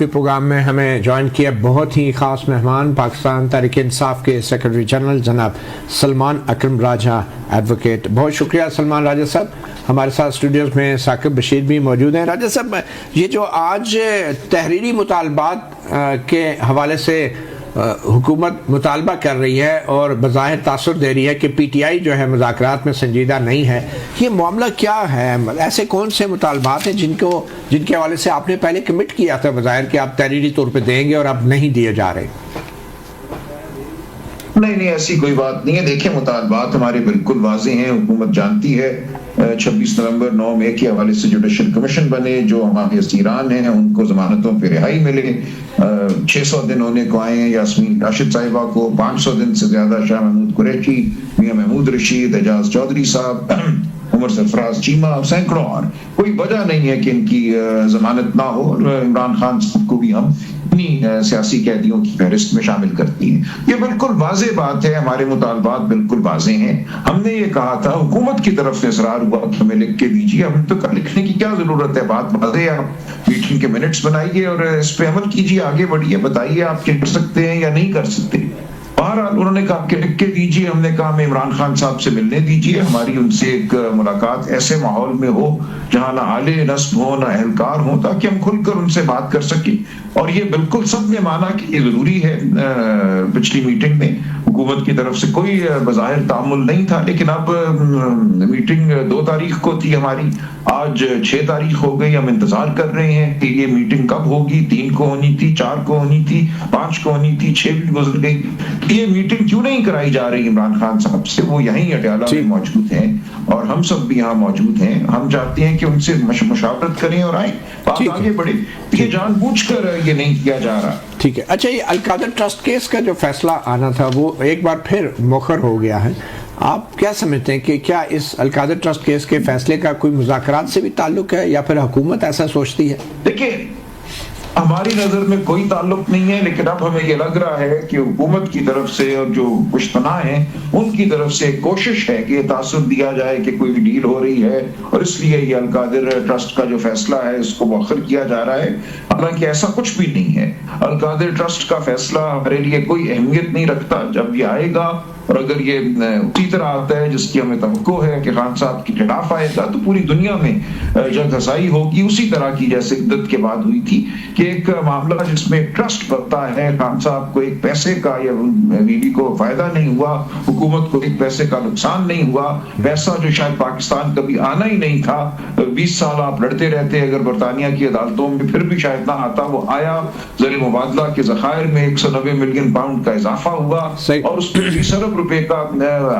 Programme میں ہمیں join کیا بہت ہی خاص مہمان پاکستان تحریک انصاف کے سیکرٹری جنرل جناب سلمان اکرم راجہ ایڈوکیٹ. بہت شکریہ سلمان راجہ صاحب. ہمارے ساتھ اسٹوڈیوز میں ثاقب بشیر بھی موجود ہیں. راجہ صاحب، یہ جو آج تحریری مطالبات کے حوالے سے حکومت مطالبہ کر رہی ہے اور بظاہر تاثر دے رہی ہے کہ پی ٹی آئی جو ہے مذاکرات میں سنجیدہ نہیں ہے، یہ معاملہ کیا ہے؟ ایسے کون سے مطالبات ہیں جن کے حوالے سے آپ نے پہلے کمٹ کیا تھا بظاہر کہ آپ تحریری طور پہ دیں گے اور اب نہیں دیے جا رہے؟ نہیں، ایسی کوئی بات نہیں ہے. دیکھیں، مطالبات ہمارے بالکل واضح ہیں. حکومت جانتی ہے 26 نومبر 9 مئی کے حوالے سے جوڈیشل کمیشن بنے، جو ہمارے اسیران ہیں ان کو ضمانتوں پہ رہائی ملے. 600 دن ہونے کو آئے ہیں یاسمین راشد صاحبہ کو، 500 دن سے زیادہ شاہ محمود قریشی، میاں محمود رشید، اعجاز چودھری صاحب، عمر سرفراز چیمہ، سینکڑوں اور. کوئی وجہ نہیں ہے کہ ان کی ضمانت نہ ہو. اور عمران خان صاحب کو بھی ہم سیاسی قیدیوں کی فہرست میں شامل کرتی ہیں. یہ بالکل واضح بات ہے. ہمارے مطالبات بالکل واضح ہیں. ہم نے یہ کہا تھا، حکومت کی طرف سے اصرار ہوا کہ ہمیں لکھ کے دیجیے. ہم تو لکھنے کی کیا ضرورت ہے؟ بات واضح ہے. آپ میٹنگ کے منٹس بنائیے اور اس پہ عمل کیجیے، آگے بڑھیے، بتائیے آپ کر سکتے ہیں یا نہیں کر سکتے. بہرحال انہوں نے کہا کہ لکھ کے دیجیے. ہم نے کہا ہمیں عمران خان صاحب سے ملنے دیجیے. ہماری ان سے ایک ملاقات ایسے ماحول میں ہو جہاں نہ آلے نصب ہو نہ اہلکار ہو، تاکہ ہم کھل کر ان سے بات کر سکیں. اور یہ بالکل سب نے مانا کہ یہ ضروری ہے. پچھلی میٹنگ میں حکومت کی طرف سے کوئی بظاہر تعامل نہیں تھا، لیکن اب میٹنگ 2 تاریخ کو تھی ہماری، آج 6 تاریخ ہو گئی. ہم انتظار کر رہے ہیں کہ یہ میٹنگ کب ہوگی. 3 کو ہونی تھی، 4 کو ہونی تھی، 5 کو ہونی تھی، 6 بھی گزر گئی. یہ میٹنگ کیوں نہیں کرائی جا رہی عمران خان صاحب سے؟ وہ یہیں اٹیالہ میں موجود ہیں اور ہم سب بھی یہاں موجود ہیں. ہم چاہتے ہیں کہ ان سے مشاورت کریں اور آئیں، بات آگے بڑھے. یہ جان بوجھ کر یہ نہیں کیا جا رہا. ٹھیک ہے. اچھا، یہ القادر ٹرسٹ کیس کا جو فیصلہ آنا تھا وہ ایک بار پھر مؤخر ہو گیا ہے. آپ کیا سمجھتے ہیں کہ کیا اس القادر ٹرسٹ کیس کے فیصلے کا کوئی مذاکرات سے بھی تعلق ہے یا پھر حکومت ایسا سوچتی ہے؟ دیکھیں، ہماری نظر میں کوئی تعلق نہیں ہے، لیکن اب ہمیں یہ لگ رہا ہے کہ حکومت کی طرف سے اور جو پشتنا ہیں ان کی طرف سے کوشش ہے کہ یہ تاثر دیا جائے کہ کوئی ڈیل ہو رہی ہے، اور اس لیے یہ القادر ٹرسٹ کا جو فیصلہ ہے اس کو مؤخر کیا جا رہا ہے. حالانکہ ایسا کچھ بھی نہیں ہے. القادر ٹرسٹ کا فیصلہ ہمارے لیے کوئی اہمیت نہیں رکھتا. جب یہ آئے گا اور اگر یہ اسی طرح آتا ہے جس کی ہمیں توقع ہے کہ خان صاحب کے خلاف آئے گا، تو پوری دنیا میں جنگ ہسائی ہوگی اسی طرح کی جیسے عدت کے بعد ہوئی تھی، کہ ایک معاملہ جس میں ٹرسٹ بنتا ہے، خان صاحب کو ایک پیسے کا یا بیوی کو فائدہ نہیں ہوا، حکومت کو ایک پیسے کا نقصان نہیں ہوا، پیسہ جو شاید پاکستان کبھی آنا ہی نہیں تھا. 20 سال آپ لڑتے رہتے اگر برطانیہ کی عدالتوں میں، پھر بھی شاید نہ آتا. وہ آیا، زر مبادلہ کے ذخائر میں 190 ملین پاؤنڈ کا اضافہ ہوا اور اس میں 20 ارب روپے کا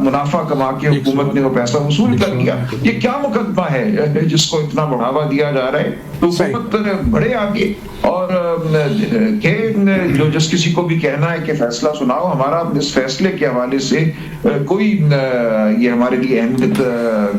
منافع کما کے حکومت نے وہ پیسہ وصول کر لیا. یہ کیا مقدمہ ہے جس کو اتنا بڑھاوا دیا جا رہا ہے؟ تو حکومت بڑھے آگے اور کہ جو جس کسی کو بھی کہنا ہے کہ فیصلہ سناؤ، ہمارا اس فیصلے کے حوالے سے کوئی یہ ہمارے لیے اہمیت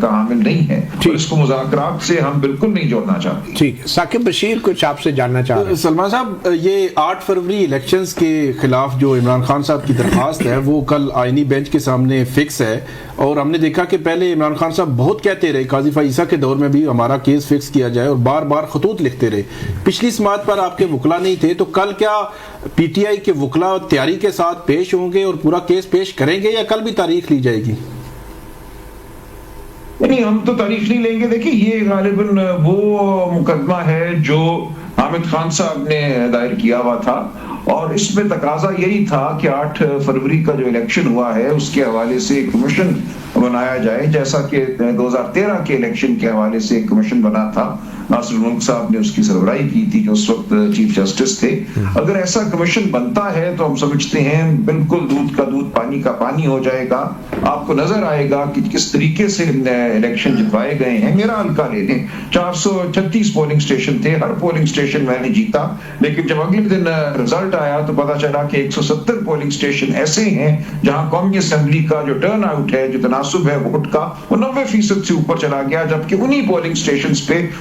کا حامل نہیں ہے. اس کو مذاکرات سے ہم بالکل نہیں جوڑنا چاہتے. ٹھیک ہے. ثاقب بشیر کچھ آپ سے جاننا چاہ رہے ہیں. سلمان صاحب، یہ 8 فروری الیکشنز کے خلاف جو عمران خان صاحب کی درخواست ہے وہ کل آئینی بینچ کے سامنے فکس ہے، اور ہم نے دیکھا کہ پہلے عمران خان صاحب بہت کہتے رہے، قاضی فائزہ کے دور میں بھی ہمارا کیس فکس کیا جائے، اور بار بار خطوط لکھتے رہے. پچھلی سماعت پر آپ کے وکلا نہیں تھے، تو کل کیا پی ٹی آئی کے وکلا تیاری کے ساتھ پیش ہوں گے اور پورا کیس پیش کریں گے، یا کل بھی تاریخ لی جائے گی؟ نہیں، ہم تو تاریخ نہیں لیں گے. دیکھیں، یہ غالباً وہ مقدمہ ہے جو حامد خان صاحب نے دائر کیا ہوا تھا، اور اس میں تقاضا یہی تھا کہ 8 فروری کا جو الیکشن ہوا ہے اس کے حوالے سے ایک کمیشن بنایا جائے، جیسا کہ 2013 کے الیکشن کے حوالے سے ایک کمیشن بنا تھا. ناصر الملک صاحب نے اس کی سربراہی کی تھی جو اس وقت چیف جسٹس تھے. اگر ایسا کمیشن بنتا ہے تو ہم سمجھتے ہیں بالکل دودھ کا دودھ پانی کا پانی ہو جائے گا. آپ کو نظر آئے گا کہ کس طریقے سے الیکشن جتوائے گئے ہیں. میرا حلقہ لے لیں، 436 پولنگ اسٹیشن تھے، ہر پولنگ اسٹیشن میں نے جیتا، لیکن جب اگلے دن رزلٹ آیا تو پتا چلا کہ 170 پولنگ اسٹیشن ایسے ہیں جہاں قومی اسمبلی کا جو ٹرن آؤٹ ہے، جو تناسب ہے ووٹ کا، وہ 90% سے اوپر چلا گیا، جبکہ انہی پولنگ اسٹیشنز پہ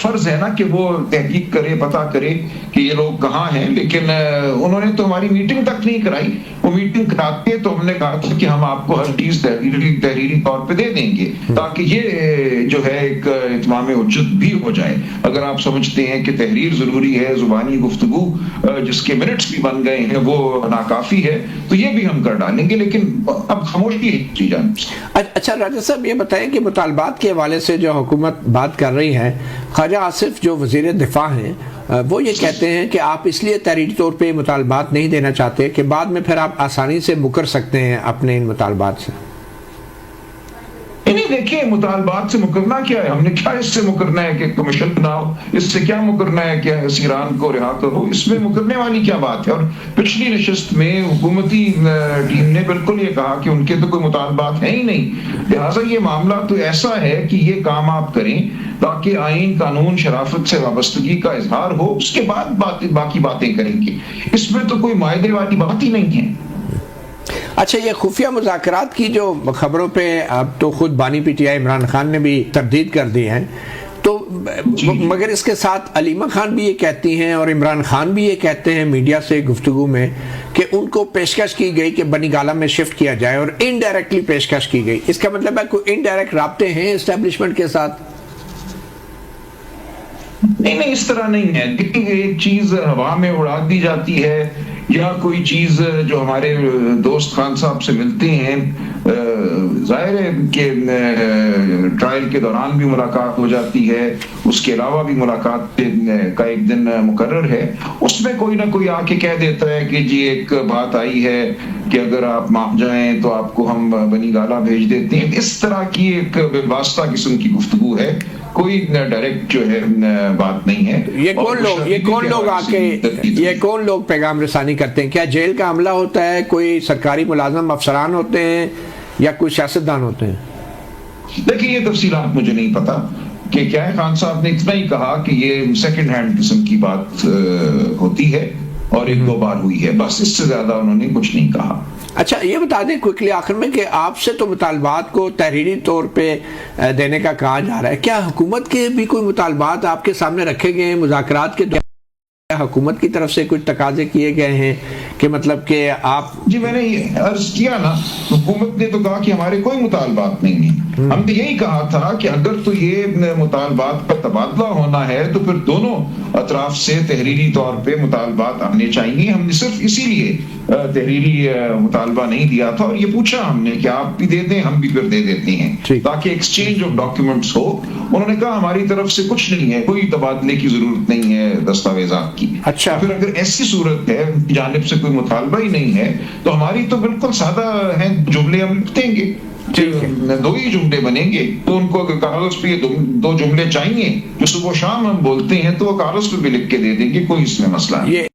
فرض ہے نا کہ وہ تحقیق کرے، پتہ کرے کہ یہ لوگ کہاں ہیں، لیکن انہوں نے تو ہماری میٹنگ تک نہیں کرائی. وہ میٹنگ کراتے تو ہم نے کہا تھا کہ ہم آپ کو ہر چیز تحریری طور پہ دے دیں گے تاکہ یہ جو ہے ایک اتمام حجت بھی ہو جائے. اگر آپ سمجھتے ہیں کہ تحریر ضروری ہے، زبانی گفتگو جس کے منٹس بھی بن گئے ہیں وہ ناکافی ہے، تو یہ بھی ہم کر ڈالیں گے، لیکن اب خاموشی ہے جان. اچھا راجہ صاحب یہ بتائیں کہ مطالبات کے حوالے سے جو حکومت بات کر رہی ہے، خواجہ آصف جو وزیر دفاع ہیں وہ یہ کہتے ہیں کہ آپ اس لیے تحریری طور پہ مطالبات نہیں دینا چاہتے کہ بعد میں پھر آپ آسانی سے مکر سکتے ہیں اپنے ان مطالبات سے. نہیں دیکھیں، مطالبات سے مکرنا کیا ہے؟ ہم نے کیا اس سے مکرنا ہے کہ کمیشن بناؤ؟ اس سے کیا مکرنا ہے کہ اسیران کو رہا کرو؟ اس میں مکرنے والی کیا بات ہے؟ اور پچھلی نشست میں حکومتی ٹیم نے بالکل یہ کہا کہ ان کے تو کوئی مطالبات ہیں ہی نہیں، لہٰذا یہ معاملہ تو ایسا ہے کہ یہ کام آپ کریں تاکہ آئین، قانون، شرافت سے وابستگی کا اظہار ہو، اس کے بعد باقی باتیں کریں گے. اس میں تو کوئی معاہدے والی بات ہی نہیں ہے. اچھا یہ خفیہ مذاکرات کی جو خبروں پہ اب تو خود بانی P T I Imran Khan نے بھی تردید کر دی ہے، تو مگر اس کے ساتھ علیمہ خان بھی یہ کہتی ہیں اور عمران خان بھی یہ کہتے ہیں میڈیا سے گفتگو میں کہ ان کو پیشکش کی گئی کہ بنی گالہ میں شفٹ کیا جائے اور انڈائریکٹلی پیشکش کی گئی. اس کا مطلب ہے کوئی انڈائریکٹ رابطے ہیں اسٹیبلشمنٹ کے ساتھ؟ نہیں اس طرح نہیں ہے. دیکھیں ایک چیز ہوا میں اڑا دی جاتی ہے یا کوئی چیز جو ہمارے دوست خان صاحب سے ملتے ہیں، ظاہر ہے کہ ٹرائل کے دوران بھی ملاقات ہو جاتی ہے، اس کے علاوہ بھی ملاقات کا ایک دن مقرر ہے، اس میں کوئی نہ کوئی آ کے کہہ دیتا ہے کہ جی ایک بات آئی ہے کہ اگر آپ مان جائیں تو آپ کو ہم بنی گالہ بھیج دیتے ہیں. اس طرح کی ایک واسطہ قسم کی گفتگو ہے، کوئی ڈائریکٹ جو ہے بات نہیں ہے. یہ کون لوگ پیغام رسانی کرتے ہیں؟ کیا جیل کا عملہ ہوتا ہے، کوئی سرکاری ملازم افسران ہوتے ہیں یا کوئی سیاستدان ہوتے ہیں؟ دیکھیں یہ تفصیلات مجھے نہیں پتا کہ کیا ہے. خان صاحب نے اتنا ہی کہا کہ یہ سیکنڈ ہینڈ قسم کی بات ہوتی ہے اور ایک دو بار ہوئی ہے، بس اس سے زیادہ انہوں نے کچھ نہیں کہا. اچھا یہ بتا دیں کوئکلی آخر میں کہ آپ سے تو مطالبات کو تحریری طور پہ دینے کا کہا جا رہا ہے، کیا حکومت کے بھی کوئی مطالبات آپ کے سامنے رکھے گئے ہیں مذاکرات کے دوران؟ حکومت کی طرف سے کچھ تقاضے کیے گئے ہیں کہ مطلب کہ آپ؟ جی میں نے یہ عرض کیا نا، حکومت نے تو کہا کہ ہمارے کوئی مطالبات نہیں ہیں. ہم نے یہی کہا تھا کہ اگر تو یہ مطالبات کا تبادلہ ہونا ہے تو پھر دونوں اطراف سے تحریری طور پہ مطالبات آنے چاہیے. ہم نے صرف اسی لیے تحریری مطالبہ نہیں دیا تھا اور یہ پوچھا ہم نے کہ آپ بھی دے دیں، ہم بھی پھر دے دیتے ہیں تاکہ ایکسچینج آف ڈاکیومنٹس ہو. انہوں نے کہا ہماری طرف سے کچھ نہیں ہے، کوئی تبادلے کی ضرورت نہیں ہے دستاویزات کی. اچھا پھر اگر ایسی صورت ہے جانب سے کوئی مطالبہ ہی نہیں ہے تو ہماری تو بالکل سادہ ہیں، جملے ہم لکھ دیں گے، دو ہی جملے بنیں گے. تو ان کو اگر کاغذ پہ دو جملے چاہیے جو صبح و شام ہم بولتے ہیں تو وہ کاغذ پہ بھی لکھ کے دے دیں گے، کوئی اس میں مسئلہ نہیں.